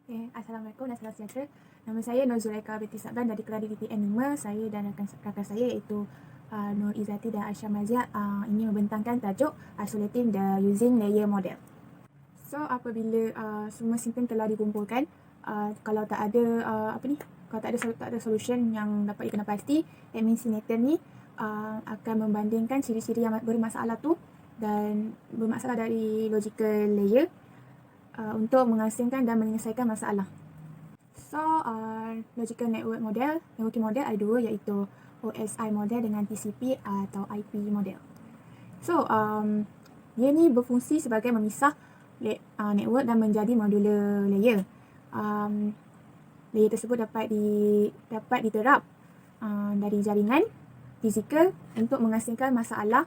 Okay. Assalamualaikum dan salam sejahtera. Nama saya Nur Zulaika binti Sablan dari Keladi DTN 5. Saya dan rakan saya iaitu Nur Izzati dan Aisyah Mazia ini membentangkan tajuk Isolating the Using Layer Model. So apabila semua simptom telah dikumpulkan, kalau tak ada kalau tak ada solution yang dapat dikenal pasti, administrator ni akan membandingkan ciri-ciri yang bermasalah tu dan bermasalah dari logical layer untuk mengasingkan dan menyelesaikan masalah. So, logical networking model ada dua, iaitu OSI model dengan TCP atau IP model. So, dia ni berfungsi sebagai memisah network dan menjadi modular layer. Layer tersebut dapat diterap dari jaringan fizikal untuk mengasingkan masalah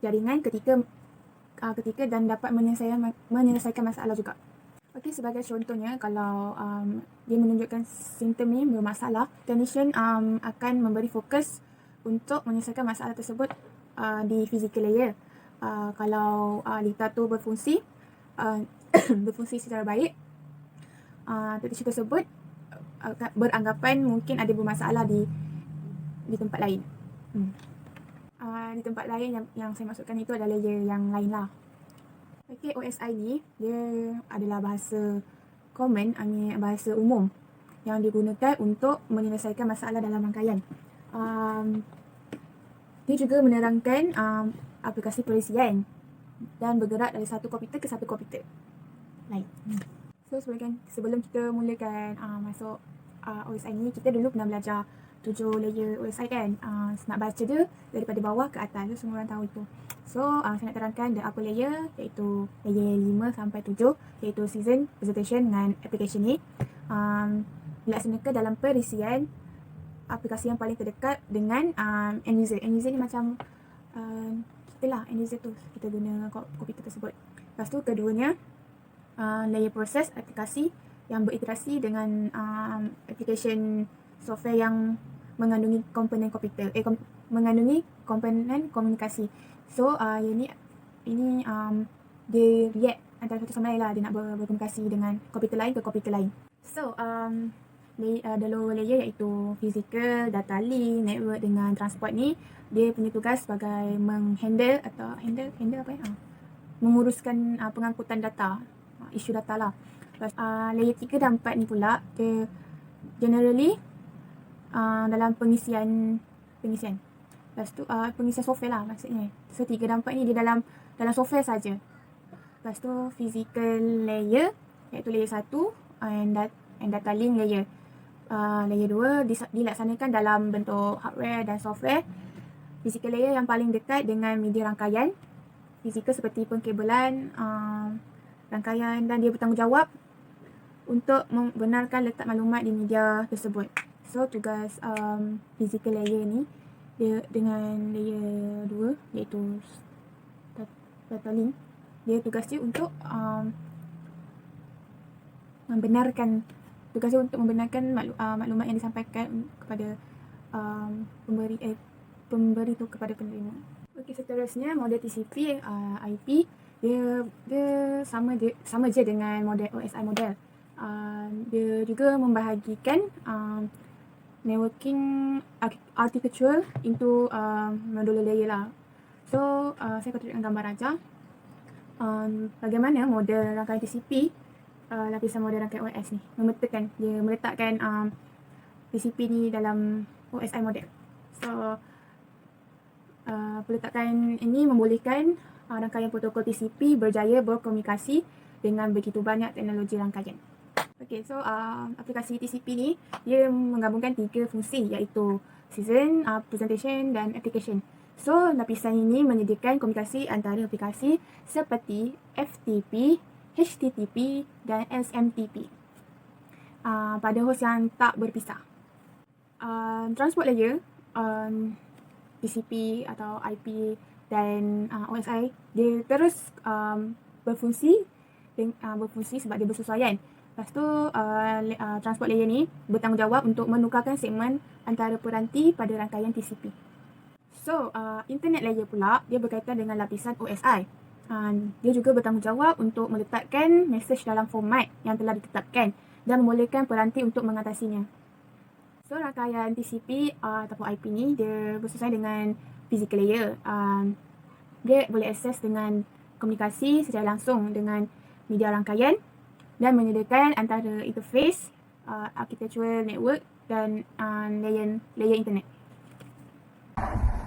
jaringan ketika dan dapat menyelesaikan masalah juga. Okey, sebagai contohnya, kalau dia menunjukkan simptom ni bermasalah, technician akan memberi fokus untuk menyelesaikan masalah tersebut di physical layer. Kalau data tu berfungsi secara baik, technician tersebut beranggapan mungkin ada bermasalah di tempat lain. Di tempat lain yang saya maksudkan itu adalah layer yang lain lah. Okay, OSI ni dia adalah bahasa common, bahasa umum yang digunakan untuk menyelesaikan masalah dalam rangkaian. Dia juga menerangkan aplikasi perisian dan bergerak dari satu komputer ke satu komputer lain. So sebelum kita mulakan masuk OSI ni, kita dulu pernah belajar 7 layer OSI kan. Nak baca dia daripada bawah ke atas, so semua orang tahu itu. So saya nak terangkan the upper layer, iaitu layer 5 sampai 7, iaitu season, presentation dan application ni. Dilaksanakan dalam perisian aplikasi yang paling terdekat dengan end user. End user ni macam kita lah, end user tu kita guna komputer tersebut. Lepas tu keduanya layer proses aplikasi yang beriterasi dengan application software yang mengandungi komponen komputer, mengandungi komponen komunikasi. So ini dia react antara satu sama lain lah, dia nak berkomunikasi dengan komputer lain ke komputer lain. So the lower layer iaitu physical, data link, network dengan transport ni, dia punya tugas sebagai handle menguruskan pengangkutan data, isu data lah. Layer 3 dan 4 ni pula, dia generally dalam pengisian. Lepas tu pengisian software lah maksudnya. So 3 dan 4 ni dia dalam software saja. Lepas tu physical layer iaitu layer 1 and data link layer. Layer 2 dilaksanakan dalam bentuk hardware dan software. Physical layer yang paling dekat dengan media rangkaian fizikal seperti pengkabelan, rangkaian, dan dia bertanggungjawab untuk membenarkan letak maklumat di media tersebut. So tugas physical layer ni dia dengan layer 2 iaitu data link, dia tugas dia untuk membenarkan maklumat yang disampaikan kepada pemberi tu kepada penerima. Okey, seterusnya model TCP IP dia sama je dengan model OSI model. Dia juga membahagikan networking architecture into modular layer lah. So saya akan tunjukkan gambar aja bagaimana model rangkaian TCP, lapisan model rangkaian OS ni meletakkan TCP ni dalam OSI model. So peletakan ini membolehkan rangkaian protokol TCP berjaya berkomunikasi dengan begitu banyak teknologi rangkaian. Okay, so aplikasi TCP ni dia menggabungkan 3 fungsi, iaitu season, presentation dan application. So lapisan ini menyediakan komunikasi antara aplikasi seperti FTP, HTTP dan SMTP pada hos yang tak berpisah. Transport layer TCP atau IP dan OSI, dia terus berfungsi sebab dia bersesuaian. Lepas tu transport layer ni bertanggungjawab untuk menukarkan segmen antara peranti pada rangkaian TCP. So internet layer pula, dia berkaitan dengan lapisan OSI. Dia juga bertanggungjawab untuk meletakkan mesej dalam format yang telah ditetapkan dan membolehkan peranti untuk mengatasinya. So, rangkaian TCP ataupun IP ni dia bersesuaian dengan physical layer. Dia boleh akses dengan komunikasi secara langsung dengan media rangkaian dan menyediakan antara interface, architectural network dan layer internet.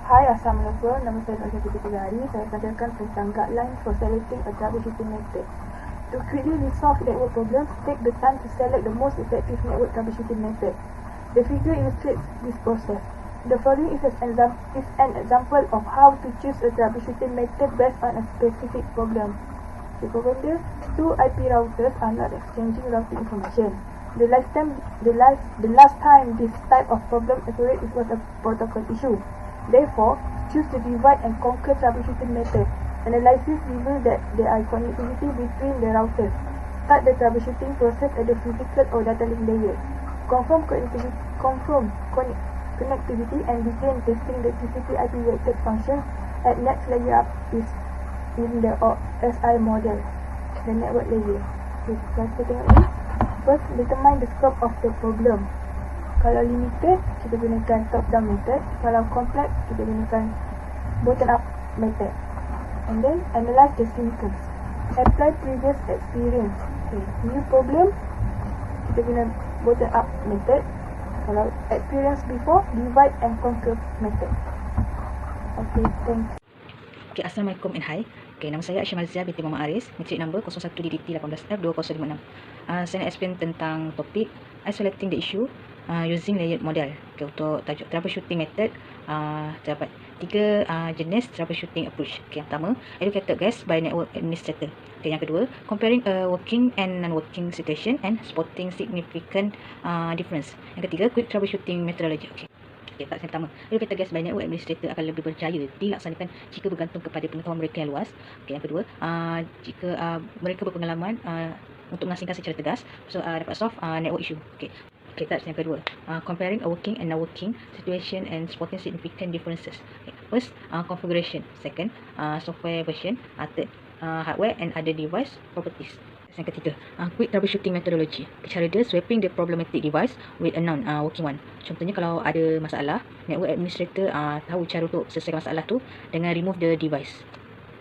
Hai, Assalamualaikum. Nama saya Dr. Siti Pegari. Saya akan ajarkan tentang guidelines for selecting a troubleshooting method. To quickly resolve network problems, take the time to select the most effective network troubleshooting method. The figure illustrates this process. The following is an example of how to choose a troubleshooting method based on a specific problem. The problem dia, two IP routers are not exchanging routing information. The last time this type of problem occurred, it was a protocol issue. Therefore, choose the divide and conquer troubleshooting method. Analysis reveals that there are connectivity between the routers. Start the troubleshooting process at the physical or data link layer. Confirm connectivity and begin testing the TCP/IP vector function at next layer up is in the OSI model, the network layer. Okay, kita tengok ni. First, determine the scope of the problem. Kalau limited, kita gunakan top-down method. Kalau complex, kita gunakan bottom-up method. And then, analyze the symptoms. Apply previous experience. Okay. New problem, kita guna bottom-up method. Kalau experience before, divide and conquer method. Okay, thanks. Okay, Assalamualaikum and hi. Okay, nama saya Aisyah Malzia binti Muhammad Aris, matric number 01DDT18F2050. Saya nak explain tentang topik isolating the issue using layered model. Okay, untuk tajuk troubleshooting method, terdapat 3 jenis troubleshooting approach. Okay, yang pertama, educated guess by network administrator. Okay, yang kedua, comparing a working and non-working situation and spotting significant difference. Yang ketiga, quick troubleshooting methodology. Okay, yang pertama, educated guess by network administrator akan lebih berjaya dilaksanakan jika bergantung kepada pengetahuan mereka yang luas. Okay, yang kedua, jika mereka berpengalaman untuk mengasingkan secara tegas, so dapat solve network issue. Okay, that's yang kedua. Comparing a working and non-working situation and spotting significant differences. Okay, first, configuration. Second, software version. Third, hardware and other device properties. Yang ketiga, quick troubleshooting methodology. Cara dia, swapping the problematic device with a non-working one. Contohnya kalau ada masalah, network administrator tahu cara untuk selesaikan masalah tu dengan remove the device.